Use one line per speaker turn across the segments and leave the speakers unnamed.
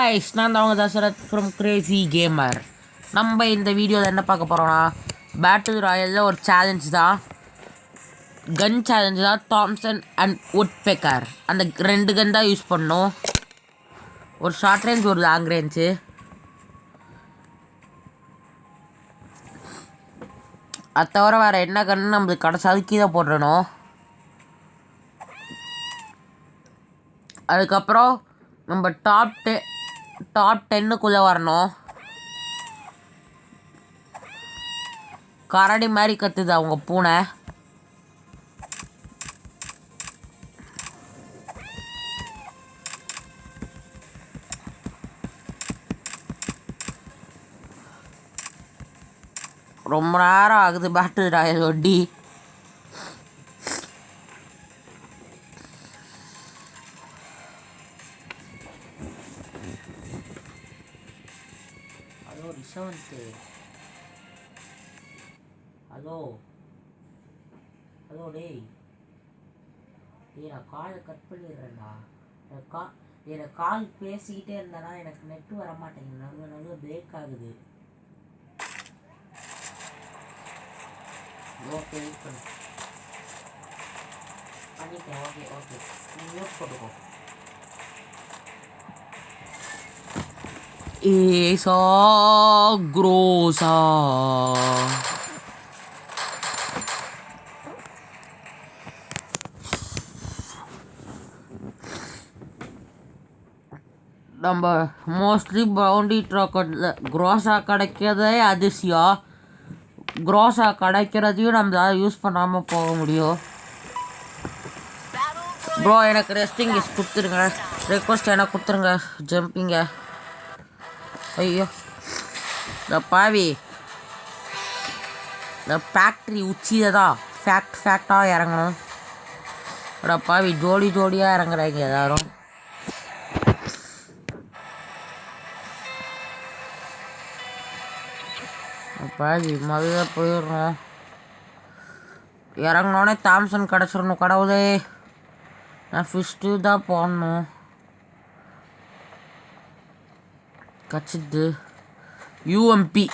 guys, நான் தான் உங்கள் தசரத் ஃப்ரம் கிரேசி கேமர். நம்ம இந்த வீடியோவில் என்ன பார்க்க போகிறோம்னா, பேட்டில் ராயலில் ஒரு சேலஞ்ச் தான், கன் சேலஞ்ச் தான். தாம்சன் அண்ட் வுட்பெக்கர் அந்த 2 கன் தான் யூஸ் பண்ணோம். ஒரு ஷார்ட் ரேஞ்ச், ஒரு லாங் ரேஞ்சு. அது தவிர வேறு என்ன கன்னு நம்மளுக்கு கடைசாது கீழே போட்டுறணும். அதுக்கப்புறம் நம்ம டாப் 10க்குள்ளே வரணும். கரடி மாதிரி கத்துது அவங்க பூனை. ரொம்ப நேரம் ஆகுது பேட்டில் ராயல் ஒட்டி. ஹலோ ரிஷவந்த், ஹலோ டேய், நான் காலை கட் பண்ணிடுறேன்டா. எனக்கு கால் பேசிக்கிட்டே இருந்தேன்னா எனக்கு நெட்டு வர மாட்டேங்குது, நடுவே பிரேக் ஆகுது. ஓகே வெயிட் பண்ணு, பண்ணிட்டேன். ஓகே நீ நோட் போட்டுக்கோ. ஏசா குரோசா நம்ம மோஸ்ட்லி பவுண்டி ட்ராக்கெட்டில் க்ரோஸா கிடைக்கிறதே அதிசயம். க்ரோஸா கிடைக்கிறதையும் நம்மளால் யூஸ் பண்ணாமல் போக முடியும். ப்ரோ எனக்கு ரெஸ்டிங் கிஸ் கொடுத்துருங்க, ரெக்வஸ்ட் எனக்கு கொடுத்துருங்க. ஜம்பிங்க, ஐயோ இந்த பாவி, இந்த ஃபேக்ட்ரி உச்சியில் தான் ஃபேக்டாக இறங்கணும். பாவி ஜோடியாக இறங்குறாங்க எல்லோரும். பாதி முதல்ல போயிடணும். இறங்கினோடனே தாம்சன் கிடச்சிடணும். கடவுளே, நான் ஃபிஸ்ட்டு தான் போடணும். கச்சிது யூஎம்பி.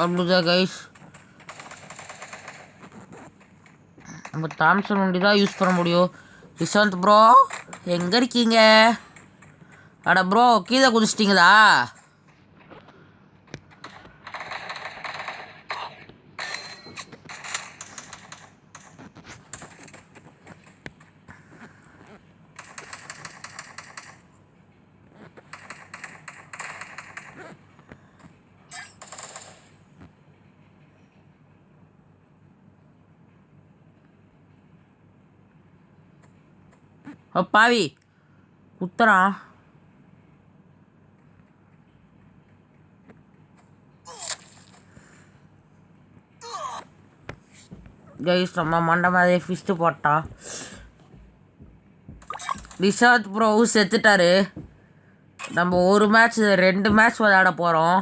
அப்படிதான் கைஸ், நம்ம தாம்சன் வண்டி தான் யூஸ் பண்ண முடியும். ரிஷவந்த் ப்ரோ எங்கே இருக்கீங்க? அட ப்ரோ கீழே குதிச்சிட்டிங்களா? பாவி குத்துறான். கைஸ் நம்ம மண்டை மாதிரி ஃபிஸ்ட்டு போட்டான். ரிஷவந்த் ப்ரோவும் செத்துட்டாரு. நம்ம ஒரு மேட்ச் 2 மேட்ச் விளையாட போகிறோம்.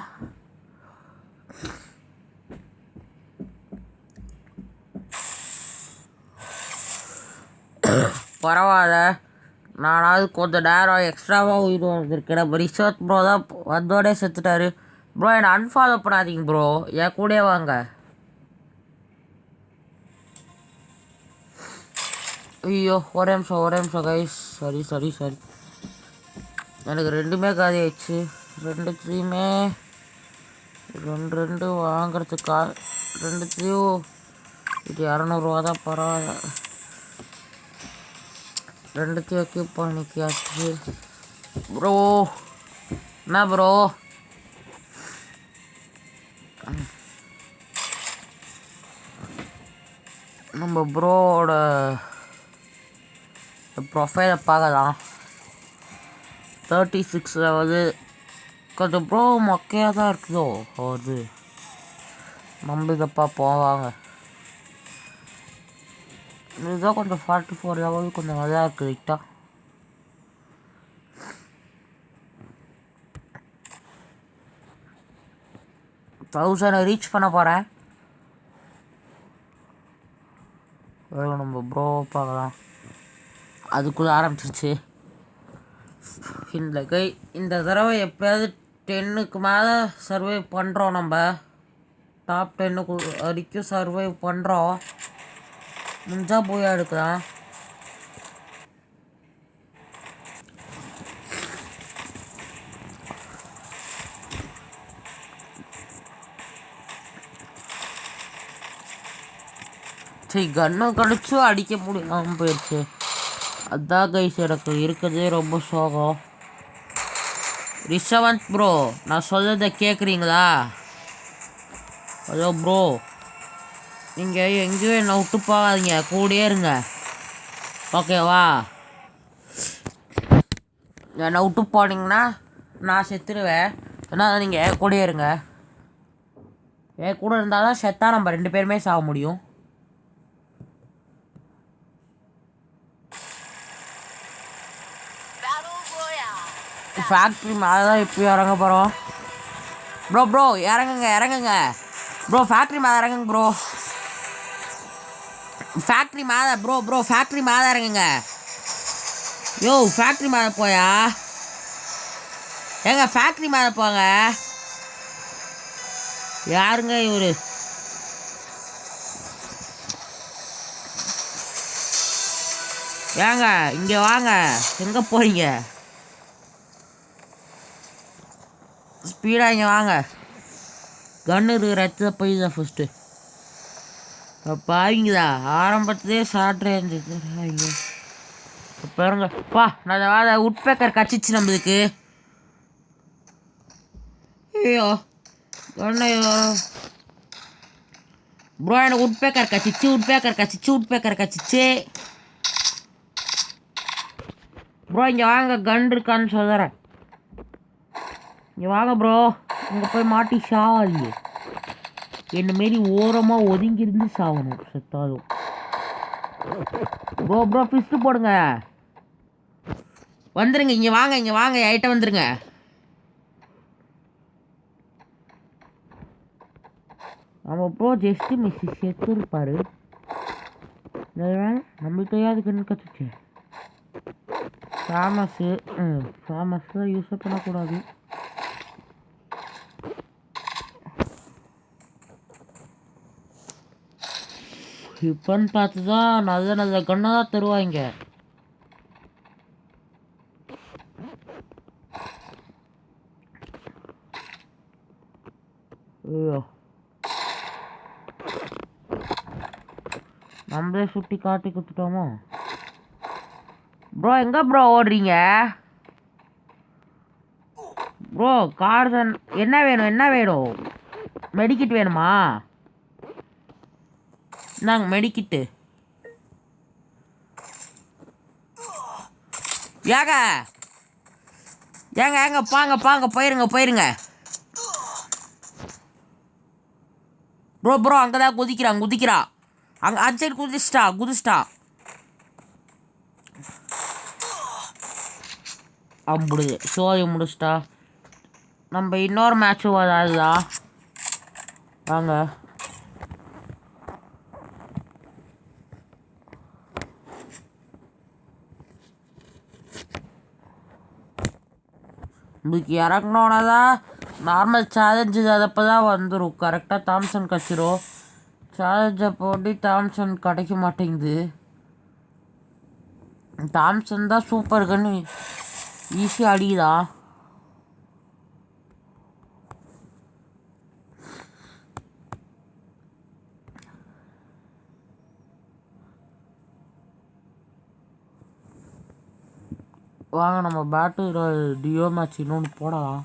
பரவாயில்ல, நானாவது கொஞ்சம் நேரம் எக்ஸ்ட்ராவாக உயிர் வந்திருக்கேன். நம்ம ரிஷவந்த் ப்ரோ தான் வந்தோடனே செத்துட்டாரு. ப்ரோ என்னை அன்ஃபாலோ பண்ணாதீங்க ப்ரோ, என் கூட வாங்க. ஐயோ ஒரே நிமிஷம் கைஸ், சரி எனக்கு 2மே காலி ஆயிடுச்சு. 2த்தையுமே 2 வாங்கிறதுக்கா 2த்தையும் இது 200 தான். பரவாயில்ல, 2த்தையும் எக்யூப் பண்ணிக்காச்சு. ப்ரோ என்ன ப்ரோ, நம்ம ப்ரோவோட ப்ரொஃபைலை பார்க்கலாம். 36 லெவலு. கொஞ்சம் ப்ரோ மொக்கையாக தான் இருக்குதோ அது. நம்ம இதை பார்ப்போம் வாங்க. இதுதான் கொஞ்சம் 44 லெவல் கொஞ்சம் நல்லா இருக்குது. ரைட்டா 1000 ரீச் பண்ண போகிறேன். நம்ம ப்ரோ பார்க்கலாம். அதுக்குள்ளே ஆரம்பிச்சிருச்சு. இந்த தடவை எப்போயாவது 10க்கு மேலே சர்வை பண்ணுறோம். நம்ம டாப் 10 வரைக்கும் சர்வை பண்ணுறோம். முடிஞ்சால் போய் எடுக்கலாம். சரி, கன்னை கடிச்சும் அடிக்க முடியாமல் போயிடுச்சு. அதான் கைஸ் எனக்கு இருக்கிறதே ரொம்ப சோகம். ரிஷவந்த் ப்ரோ, நான் சொல்கிறத கேட்குறீங்களா? ஹலோ ப்ரோ, நீங்கள் எங்கேயும் என்னை விட்டு போகாதீங்க, கூடயே இருங்க, ஓகேவா? என்னை விட்டு போனீங்கன்னா நான் செத்துடுவேன். ஏன்னா நீங்கள் கூடயே இருங்க. என் கூட இருந்தால் தான் செத்தா நம்ம 2 பேருமே சாக முடியும். ஃபேக்ட்ரி மேலே தான் இப்போ இறங்க போகிறோம். ப்ரோ இறங்குங்க ப்ரோ. ஃபேக்ட்ரி மேலே இறங்குங்க ப்ரோ. ஃபேக்ட்ரி மேலே ப்ரோ ஃபேக்ட்ரி மேலே இறங்குங்க. யோ ஃபேக்ட்ரி மேலே போயா? ஏங்க ஃபேக்ட்ரி மேலே போங்க. யாருங்க இவரு? ஏங்க இங்கே வாங்க. எங்கே போறீங்க? ஸ்பீடாக இங்கே வாங்க. கன்று இருக்கிற இடத்துல போய் தான் ஃபஸ்ட்டு பாவீங்களா? ஆரம்பத்துலேயே சாட்ரே இருந்துச்சு. பாருங்க பா, நான் உட்பேக்கர் கச்சிச்சு நம்மளுக்கு. ஐயோ கண்ணு ப்ரோ, எனக்கு உட்பேக்கர் கச்சிச்சு. ப்ரோ இங்கே வாங்க, கன் இருக்கான்னு சொல்கிறேன். இங்கே வாங்க ப்ரோ. இங்கே போய் மாட்டி சாவாதீங்க. என்ன மாரி ஓரமாக ஒதுங்கிருந்து சாகணும் செத்தாலும். ப்ரோ ஃபிஸ்ட்டு போடுங்க. வந்துடுங்க, இங்கே வாங்க ஐட்ட வந்துடுங்க. நம்ம ப்ரோ ஜஸ்ட்டு மிஸ் செத்து இருப்பார். நம்மளுக்கு தெரியாது கண்ணு கற்றுச்சு. ஃபேமஸ் தான் யூஸ் பண்ணக்கூடாது. இப்போன்னு பார்த்து தான் நல்ல கண்ணை தான் தருவாங்க. ஐயோ நம்மளே சுட்டி காட்டி கொடுத்துட்டோமோ. ப்ரோ எங்கே ப்ரோ ஓடுறீங்க? ப்ரோ கார்சன் என்ன வேணும்? மெடிக்கிட் வேணுமா? நாங்க மெடிக்கிட்டு ஏங்க பாங்க போயிருங்க. ப்ரோ அங்கதான் குதிக்கிறா. அங்கே அந்த சைடு குதிச்சிட்டா. முடியுது, சோழி முடிச்சிட்டா. நம்ம இன்னொரு மேட்சும் வராதுதா. வாங்க. உங்களுக்கு இறங்கினோன்னா தான் நார்மல் சேலஞ்சு அதப்போ தான் வந்துடும். கரெக்டாக தாம்சன் கச்சிரும். சேலஞ்சை போட்டு தாம்சன் கிடைக்க மாட்டேங்குது. தாம்சன் தான் சூப்பர் கன்னு, ஈஸியாக அடிக்குதா. வாங்க நம்ம பேட்டு டியோ மேட்ச் இன்னொன்று போடலாம்.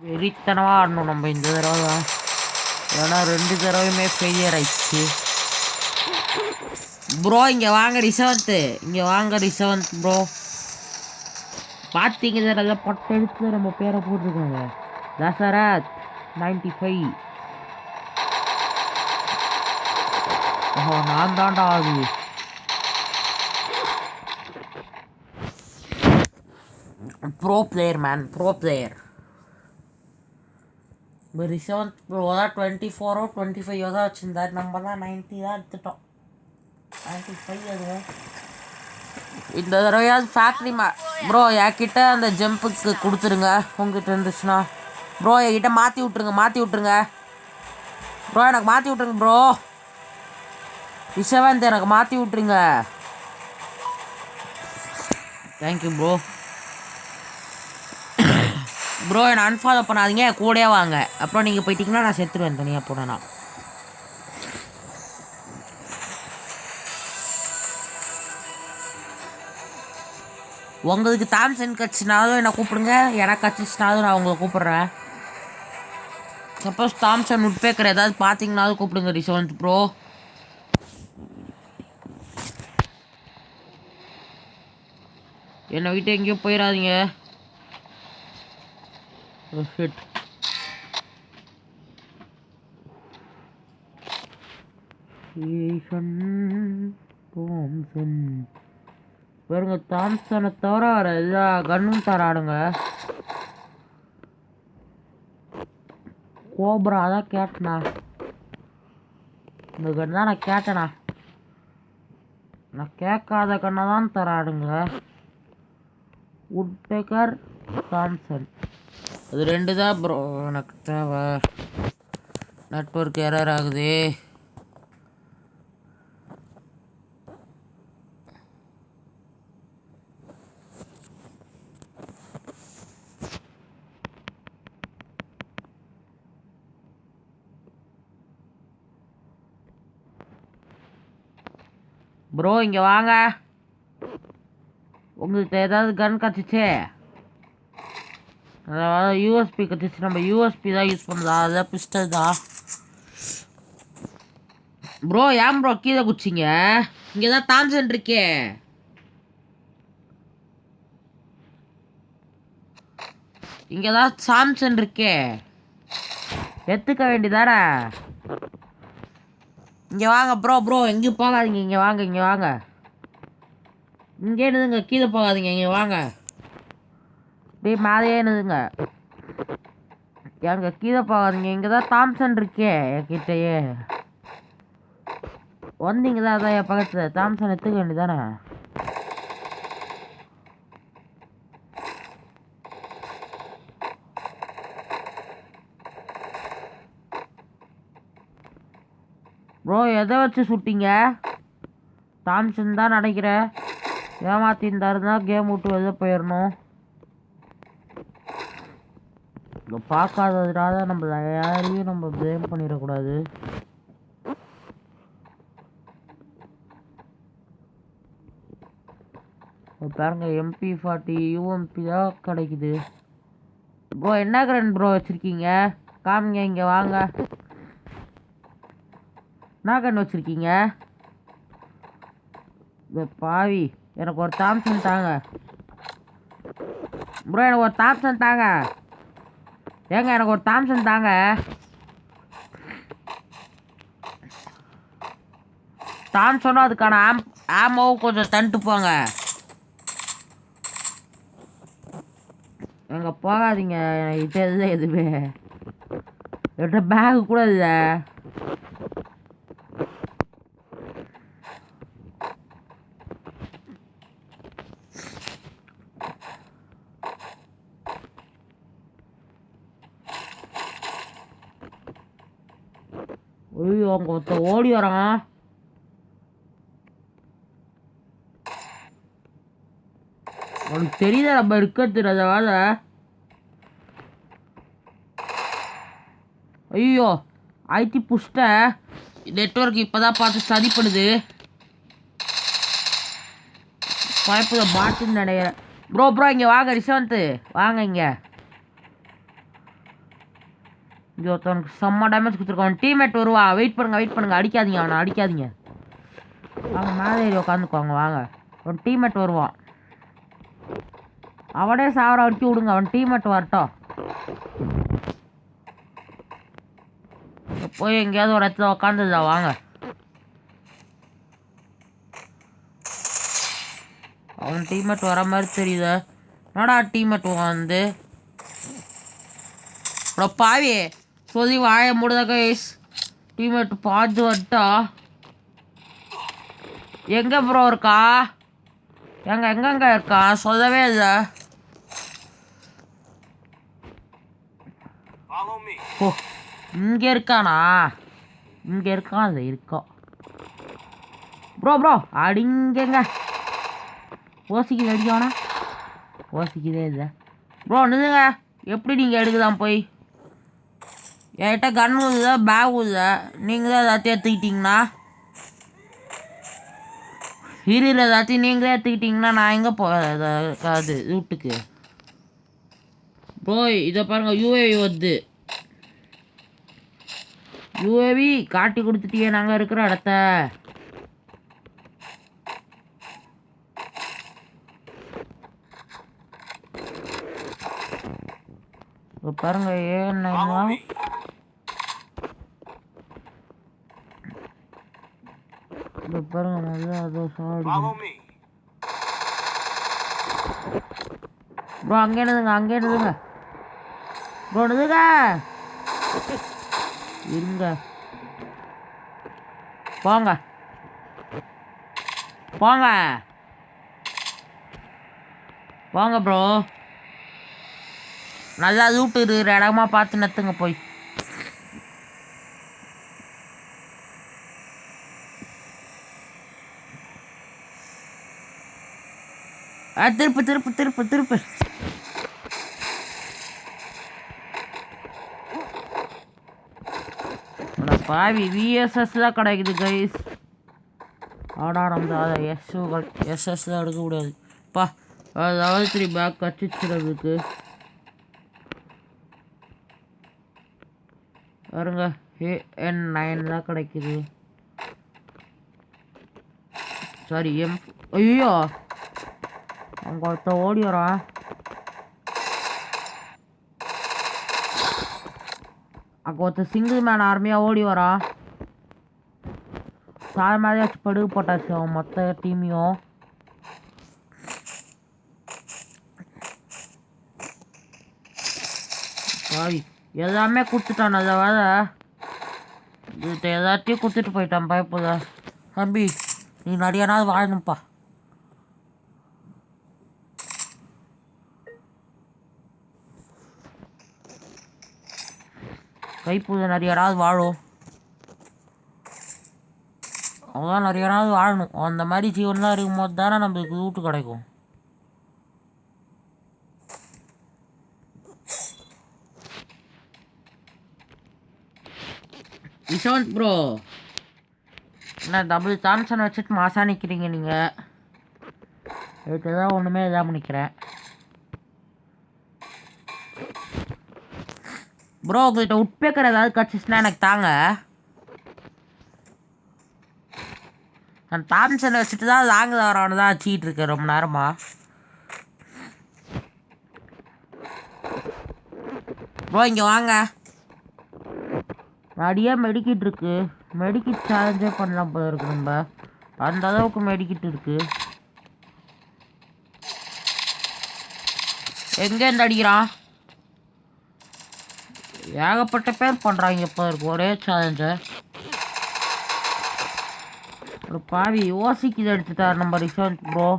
வெறித்தனமாக ஆடணும் நம்ம இந்த தடவை தான். ஏன்னா 2 தடவையுமே ஃபெயிலியர் ஆயிடுச்சு. ப்ரோ இங்கே வாங்க ரிசவன்த்து, இங்கே வாங்க ரிசவன்த் ப்ரோ. பார்த்தீங்க சார் பட்டு எடுத்து நம்ம பேரை போட்டிருக்காங்க. தசரத் 95. ஓஹோ நான் தான்டா அது. Bro player man, bro player. Rishvanth bro தான் 24 25 தான் வச்சுருந்தார். நம்ம தான் 90 தான் எடுத்துட்டோம். 95 அதுவும். இந்த தடவையாவது ஃபேக்ட்ரி ப்ரோ என்கிட்ட அந்த ஜம்புக்கு கொடுத்துருங்க உங்ககிட்ட இருந்துச்சுன்னா. ப்ரோ என்கிட்ட மாற்றி விட்ருங்க ப்ரோ, எனக்கு மாற்றி விட்ருங்க ப்ரோ. ரிஷவந்த் எனக்கு மாற்றி விட்ருங்க. Thank you bro. ப்ரோ என்னை அன்ஃபாலோ பண்ணாதீங்க, கூடயே வாங்க. அப்புறம் நீங்கள் போயிட்டீங்கன்னா நான் செத்துருவேன் தனியாக போனேன்னா. உங்களுக்கு தாம்சன் கட்சினாலும் என்னை கூப்பிடுங்க, எனக்கு கட்சிச்சினாலும் நான் உங்களை கூப்பிட்றேன். சப்போஸ் தாம்சன் உட்பேக்கர் ஏதாவது பார்த்தீங்கன்னாலும் கூப்பிடுங்க ரிஷவந்த் ப்ரோ. என்னை விட்டு எங்கேயும் போயிடாதீங்க. பாருங்க தாம்சனை தவிர வர எல்லா கன்னும் தராடுங்க. கோப்ரா தான் கேட்டனா, இந்த கன் தான் நான் கேட்டேனா. நான் கேட்காத கண்ணை தான் தராடுங்க. வுட்பெக்கர், தாம்சன், அது 2 தான் ப்ரோ எனக்கு தேவை. நெட்வொர்க் எரர் ஆகுது. ப்ரோ இங்கே வாங்க. உங்களுக்கு ஏதாவது கன் கற்றுச்சே, அதாவது யூஎஸ்பி கற்றுச்சு. நம்ம யூஎஸ்பி தான் யூஸ் பண்ணுறதா, அதான் பிஸ்டல் தான். ப்ரோ ஏன் ப்ரோ கீழே குச்சிங்க? இங்கே தான் தாம்சன் இருக்கே. இங்கே தான் சாம்சன் இருக்கே, எடுத்துக்க வேண்டியதானே. இங்கே வாங்க ப்ரோ. ப்ரோ எங்கேயும் போகாதீங்க, இங்கே வாங்க, இங்கே வாங்க. இங்கே என்னதுங்க, கீழே போகாதீங்க, இங்கே வாங்க. அப்படியே மேலேயே என்னதுங்க, எங்க கீழே போகாதீங்க. இங்கே தான் தாம்சன் இருக்கே என்கிட்டயே. வந்தீங்க தான், அதான் என் பக்கத்தில் தாம்சன் எடுத்துக்க வேண்டியதானே. ப்ரோ எதை வச்சு சுட்டிங்க? தாம்சன் தான் நினைக்கிறேன். ஏமாத்திருந்தாருன்னா கேம் விட்டு வெளில போயிடணும். இங்கே பார்க்காததுனால நம்ம யாரையும் நம்ம ப்ளேம் பண்ணிடக்கூடாது. பாருங்க MP40 UMP தான் கிடைக்குது. ப்ரோ என்ன கரண்ட் ப்ரோ வச்சுருக்கீங்க? காமிங்க, இங்கே வாங்க. என்ன கன் வச்சுருக்கீங்க? பாவி, எனக்கு ஒரு தாம்சன் தாங்க ப்ரோ, எனக்கு ஒரு தாம்சன் தாங்க. ஏங்க எனக்கு ஒரு தாம்சன் தாங்க. தாம்சனும் அதுக்கான ஆமாவும் கொஞ்சம் தந்துட்டு போங்க. எங்கே போகாதீங்க, இது இல்லை எதுவுமே. என்கிட்ட பேகு கூட இல்லை. ஐயோ அவங்க ஒருத்த ஓடி வரான். அவனுக்கு தெரியல நம்ம இருக்கிறது அதாவது. ஐயோ ஐடி புஷ்ட நெட்வொர்க் இப்போதான் பார்த்து சரி பண்ணுது. குழப்பத பாட்டுன்னு நினைக்கிறேன். ப்ரோ இங்கே வாங்க ரிஷவந்த், வாங்க இங்கே. இங்கே ஒருத்தவனுக்கு செம்ம டேமேஜ் கொடுத்துருக்கான். டீம்மேட் வருவா, வெயிட் பண்ணுங்க அடிக்காதீங்க, அவனை அடிக்காதீங்க. வாங்க மேலே ஏறி உட்காந்துக்குவாங்க. வாங்க, அவன் டீம்மேட் வருவான். அவனே சாவர அடிச்சு விடுங்க, அவன் டீம்மேட் வரட்டும். போய் எங்கேயாவது ஒரு இடத்துல உக்காந்துதா. வாங்க, அவன் டீம்மேட் வர மாதிரி தெரியுது. என்னடா டீம்மேட் வந்து பாவி சொல்லி வாய மூடுதா கைஸ். டீம்மேட் பார்த்து வட்டா. எங்கே ப்ரோ இருக்கா? எங்கெங்க இருக்கா? சொல்லவே இல்லை. ஓ, இங்கே இருக்கானா? இங்கே இருக்கான். அது இருக்கா ப்ரோ அடிங்கங்க. ஓசிக்குது அடிக்கோனா? ஓசிக்குதே இல்லை ப்ரோ. நில்லுங்க. எப்படி நீங்கள் எடுக்குதான் போய்? என்கிட்ட கன் ஊதுதா, பேக் ஊதுதா. நீங்கள் தான் எல்லாத்தையும் எடுத்துக்கிட்டிங்கன்னா ஹீரியில் எல்லாத்தையும் நீங்களே எடுத்துக்கிட்டிங்கன்னா நான் எங்கே போகாது வீட்டுக்கு? ப்ரோ இதை பாருங்கள், யூஏவி வருது. யூஏவி காட்டி கொடுத்துட்டியே நாங்கள் இருக்கிற இடத்த. பாருங்க ஏன்னா பாருங்க நல்லா அதோ சாடி. ப்ரோ அங்கே எழுதுங்க ப்ரோ, எழுதுங்க. இருங்க, போங்க ப்ரோ. நல்லா லூட்டு இருக்கிற இடமா பார்த்து நத்துங்க போய். திருப்பு. பாவி விஎஸ்எஸ்லாம் கிடைக்குது கைஸ். ஆடாரம் தான் எஸ்எஸ்லாம் எடுக்கக்கூடாது பா. அதாவது 3 பேக் கச்சிச்சுறதுக்கு பாருங்க. AN9 கிடைக்குது. சாரி ஐயோ அங்கே ஒருத்த ஓடி வரான். அங்கே ஒருத்த சிங்கிள் மேன் ஆர்மியாக ஓடி வரான். சார் மாதிரியாச்சும் படுகு போட்டாச்சு அவன் மொத்த டீமையும். சாரி எல்லாமே கொடுத்துட்டான். நல்ல வேலை இது எல்லாத்தையும் கொடுத்துட்டு போயிட்டான். பயப்பட தம்பி, நீ நிறைய நாள் வாழணும்ப்பா. கைப்பூஜை நிறைய நாள் வாழும். அவன் நிறைய நாள் வாழணும். அந்த மாதிரி ஜீவன்லாம் இருக்கும்போது தானே நம்மளுக்கு வீட்டு கிடைக்கும். யஷ்வந்த் ப்ரோ என்ன டபுள் தாம்சன் வச்சுட்டு மாசா நிற்கிறீங்க நீங்கள்? இதுக்கு தான் ஒன்றுமே இல்லாமல் நிற்கிறேன் ப்ரோ. உங்கள்கிட்ட உட்பேக்கர் ஏதாவது கிடச்சிச்சுன்னா எனக்கு தாங்க. நான் தாம்சன் வச்சுட்டு தான் லாங் வரவனு தான் வச்சுக்கிட்டு இருக்கேன் ரொம்ப நேரமா. ப்ரோ இங்கே வாங்க. நிறைய மெடிக்கிட் இருக்கு. மெடிக்கிட் சேலஞ்சே பண்ணலாம் போல இருக்கு. நம்ம அந்த அளவுக்கு மெடிக்கிட் இருக்கு. எங்கேருந்து அடிக்கிறான்? ஏகப்பட்ட பேர் பண்ணுறாங்க இப்போ இருக்கு ஒரே சேலஞ்சை. ஒரு பாவி ஓசிக்கு இதை எடுத்துட்டார் நம்ம ரிஷாந்த் ப்ரோ.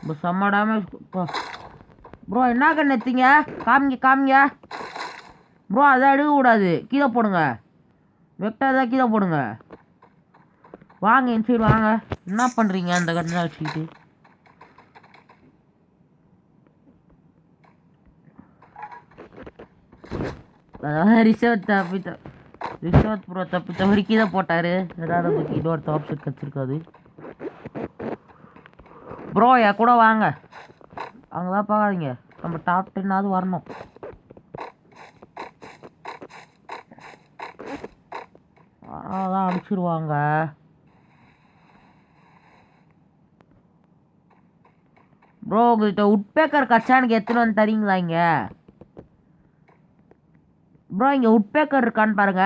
இப்போ செம்ம டேமேஜ் ப்ரோ. என்ன கண்ணு எடுத்தீங்க? காமிங்க ப்ரோ. அதை எடுக்கக்கூடாது, கீழே போடுங்க. வெக்டாக தான் கீழே போடுங்க. வாங்க இன்சைடு வாங்க. என்ன பண்ணுறீங்க அந்த கண்ணை வச்சுக்கிட்டு? அதாவது ரிஷாத் ப்ரோ தப்பி தவறி கீழே போட்டார். ஏதாவது நமக்கு இன்னொரு ஆப்ஷன் கிடச்சிருக்காது ப்ரோ. கூட வாங்க. அங்கெல்லாம் பார்க்காதீங்க. நம்ம டாப் 10 வரணும். அடிச்சிருவாங்க. ப்ரோ உங்கள்கிட்ட உட்பேக்கர் கச்சானுக்கு எத்தனை வந்து தரீங்களா இங்கே? ப்ரோ இங்கே உட்பேக்கர் இருக்கான்னு பாருங்க.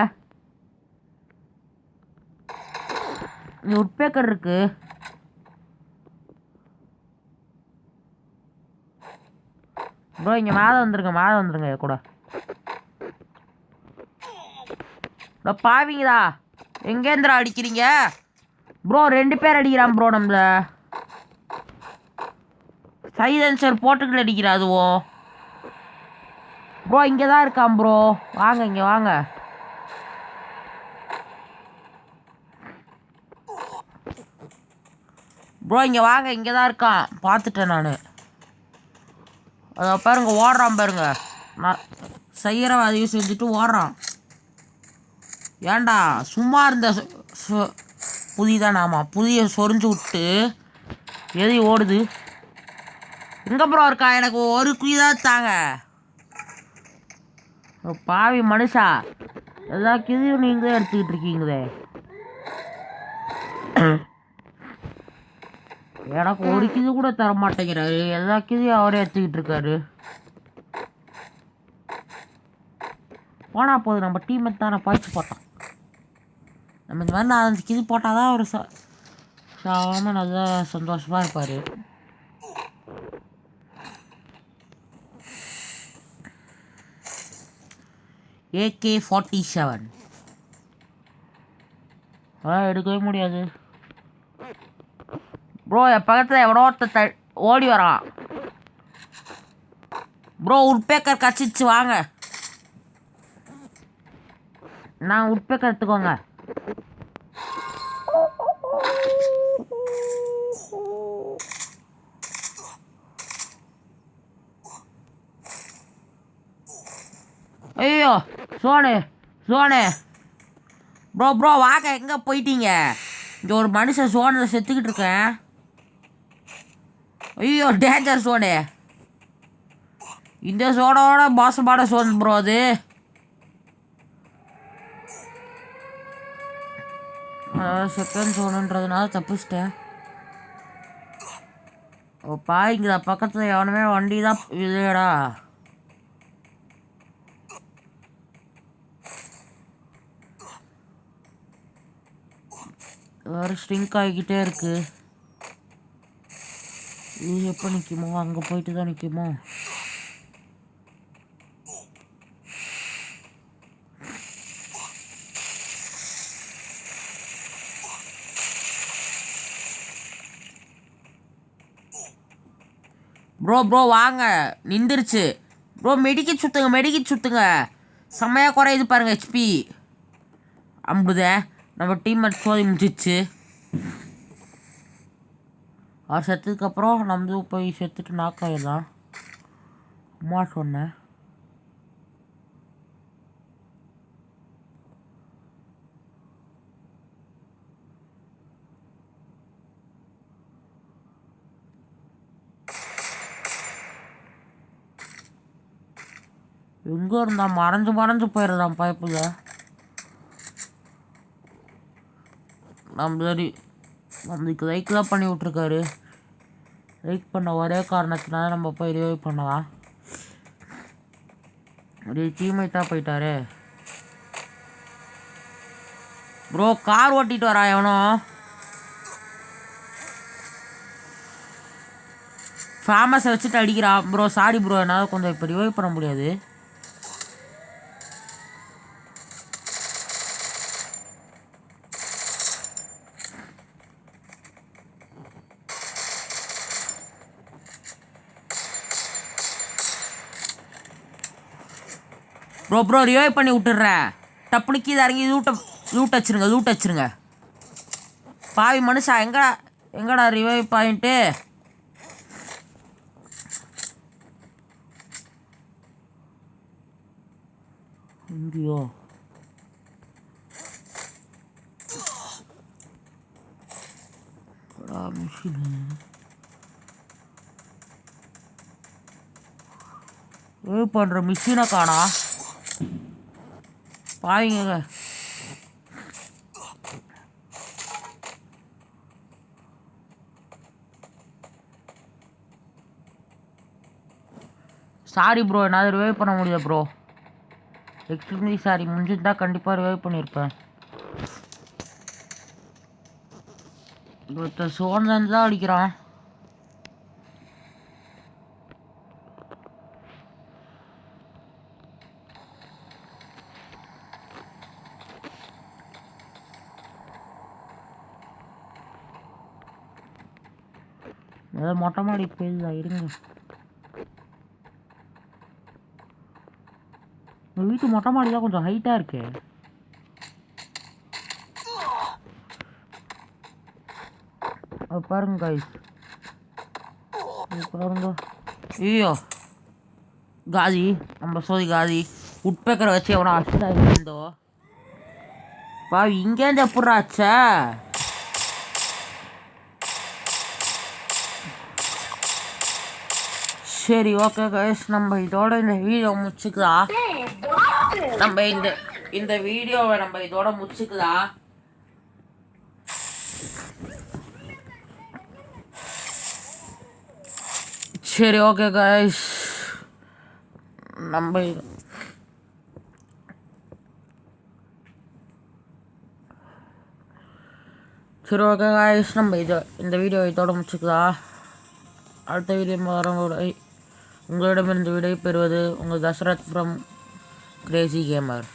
இங்கே உட்பேக்கர் இருக்கு. ப்ரோ இங்கே மேலே வந்துருங்க கூட. ப்ரோ பாவிங்களா எங்கேந்திரா அடிக்கிறீங்க? ப்ரோ 2 பேர் அடிக்கிறான் ப்ரோ. நம்மள சைலன்சர் போட்டுக்கிட்டு அடிக்கிறா அதுவும். ப்ரோ இங்கே தான் இருக்கான் ப்ரோ. வாங்க இங்கே வாங்க. ப்ரோ இங்கே வாங்க, இங்கே தான் இருக்கான். பார்த்துட்டேன் நான். அதை பாருங்க ஓடுறான் பாருங்க. நான் செய்கிற அதையும் செஞ்சுட்டு ஓடுறான். ஏன்டா சும்மா இருந்த புதிதான் புதிய சொரிஞ்சு விட்டு எது ஓடுது? எங்கே ப்ரோ இருக்கா? எனக்கு ஒரு குயிதான் தாங்க. பாவி மனுஷா, எல்லா கிதியும் நீங்களே எடுத்துக்கிட்டு இருக்கீங்களே. எனக்கு ஒரு கிது கூட தர மாட்டேங்கிறாரு. எல்லா கிதியும் அவரே எடுத்துக்கிட்டு இருக்காரு. போனா போது, நம்ம டீமை தான் நான் பறிச்சு போட்டோம். நம்ம இந்த மாதிரி 4-5 கிது போட்டால் தான் அவர் சாவாமல் நல்லா சந்தோஷமாக இருப்பார். AK-47 எடுக்கவே முடியாது ப்ரோ. என் பக்கத்தில் எவ்வளோ ஓடி வரான் ப்ரோ. உட்பேக்கர் கச்சிச்சு வாங்க. நான் உட்பேக்கர் எடுத்துக்கோங்க. ஐயோ சோனு ப்ரோ வாங்க. எங்கே போயிட்டீங்க? இங்கே ஒரு மனுஷன் சோனில் செத்துக்கிட்டு இருக்கேன். ஐயோ டேஞ்சர் சோனு. இந்த சோனோட மோசமான சோன் ப்ரோ. அது செகண்ட் சோனுன்றதுனால தப்பிச்சிட்டேன். ஓப்பா இங்கே பக்கத்தில் எவனுமே வண்டி தான் இல்லையடா. வேறு ஸ்ட்ரிங்க் ஆகிக்கிட்டே இருக்கு. இது எப்போ நிற்குமோ? அங்கே போயிட்டு தான் நிற்குமோ? ப்ரோ வாங்க. நின்றுச்சு ப்ரோ. மெடிக்கெட் சுற்றுங்க. செம்மையாக குறையுது பாருங்கள் HP. அம்புதே நம்ம டீம் சோதி முடிச்சிச்சு. அவர் செத்ததுக்கப்புறம் நம்ம போய் செத்துட்டு நாக்காயிடலாம். அம்மா சொன்னேன். எங்கே இருந்தா மறைஞ்சு போயிடுறான் பைப்பில். நம்மளுக்கு லைக் தான் பண்ணி விட்ருக்காரு. லைக் பண்ண ஒரே காரணத்தினால நம்ம போய் ரிவைவ் பண்ணலாம். ஒரு டீம்மேட்டாக போயிட்டாரு ப்ரோ. கார் ஓட்டிட்டு வரா எவனோ. ஃபேமஸை வச்சுட்டு அடிக்கிறான் ப்ரோ. சாரி ப்ரோ, என்னால் கொஞ்சம் இப்போ ரிவைவ் பண்ண முடியாது. ப்ரோ ரிவைவ் பண்ணி விட்டுடுறேன். டப்புனுக்கு இதை இறங்கி லூட் வச்சுருங்க. பாவி மனுஷா, எங்கடா ரிவைவ் பாயிண்ட்டு? இங்கேயோ மிஷின் ரிவைவ் பண்ணுற மிஷினை காணா. பாவிங்க சாரி ப்ரோ, என்னால் ரிவைவ் பண்ண முடியல ப்ரோ. Extremely sorry. முடிஞ்சிருந்தா கண்டிப்பாக ரிவைவ் பண்ணியிருப்பேன். ஒருத்தர் சோழன் தான் அடிக்கிறான். ஏதாவது மொட்டை மாடி போயிடல, இருங்க. உங்கள் வீட்டு மொட்டை மாடி தான் கொஞ்சம் ஹைட்டாக இருக்கு. அது பாருங்க கைஸ், பாருங்க. ஐயோ காதி, நம்ம சோதி காதி உட்பேக்கரை வச்சு எவனோ அடிச்சுட்டா இருந்தோ. பா இங்கேருந்து எப்படாச்சா? சரி ஓகே கைஸ், நம்ம இதோட இந்த வீடியோ முடிச்சுக்கலாம். நம்ம இந்த வீடியோவை நம்ம இதோட முடிச்சுக்கலாம். சரி ஓகே கைஸ், நம்ம சரி ஓகே கைஸ், நம்ம இந்த வீடியோ இதோட முடிச்சுக்கலாம். அடுத்த வீடியோ வரவங்களை உங்களிடமிருந்து விடை பெறுவது உங்கள் தசரத் ஃப்ரம் கிரேசி கேமர்.